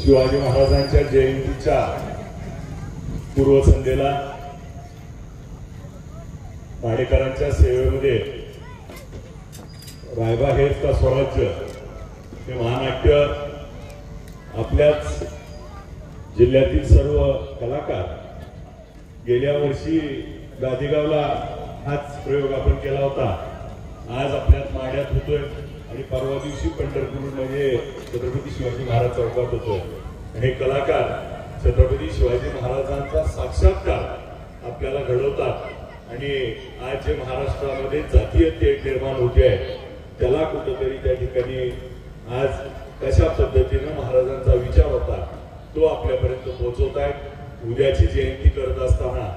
शिवाजी महाराजांच्या जयंतीच्या पूर्वसंध्येला माडेकरांच्या सेवेमध्ये रायबा हेच का स्वराज्य हे महानाट्य आपल्याच जिल्ह्यातील सर्व कलाकार गेल्या वर्षी गादेगावला हाच प्रयोग आपण केला होता. आज आपल्यात माड्यात होतोय आणि परवा दिवशी पंढरपूरमध्ये छत्रपती शिवाजी महाराज चौकात होतोय. हे कलाकार छत्रपती शिवाजी महाराजांचा साक्षात्कार आपल्याला घडवतात आणि आज जे महाराष्ट्रामध्ये जातीय तेढ निर्माण होते आहे त्याला कुठंतरी त्या ठिकाणी आज कशा पद्धतीने महाराजांचा विचार होता तो आपल्यापर्यंत पोहोचवत आहे. उद्याची जयंती करत असताना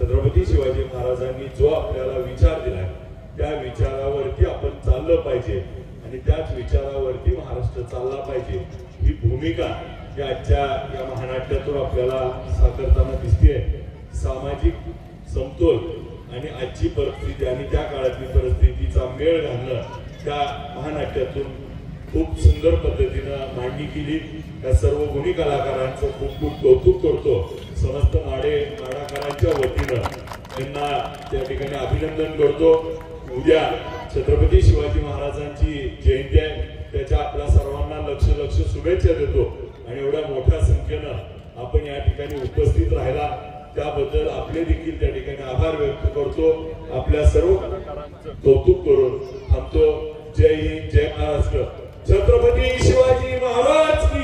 छत्रपती शिवाजी महाराजांनी जो आपल्याला विचार दिलाय त्या विचारावरती आपण चाललं पाहिजे आणि त्याच विचारावरती महाराष्ट्र चालला पाहिजे ही भूमिका ही आजच्या या महानाट्यातून आपल्याला साकारताना दिसते. सामाजिक समतोल आणि आजची परिस्थिती आणि त्या काळातली परिस्थितीचा मेळ घालणं त्या महानाट्यातून खूप सुंदर पद्धतीनं मांडणी केली. त्या सर्व गुणी कलाकारांचं खूप खूप कौतुक करतो. समस्त माडाकरांच्या वतीनं त्यांना त्या ठिकाणी अभिनंदन करतो. उद्या छत्रपती शिवाजी महाराजांची जयंती आहे त्याच्या आपल्या सर्वांना लक्ष शुभेच्छा देतो आणि एवढ्या मोठ्या संख्येनं आपण या ठिकाणी उपस्थित राहिला त्याबद्दल आपले देखील त्या ठिकाणी आभार व्यक्त करतो. आपल्या सर्व कलाकारांचं कौतुक करून थांबतो. जय हिंद, जय महाराष्ट्र. छत्रपती शिवाजी महाराज की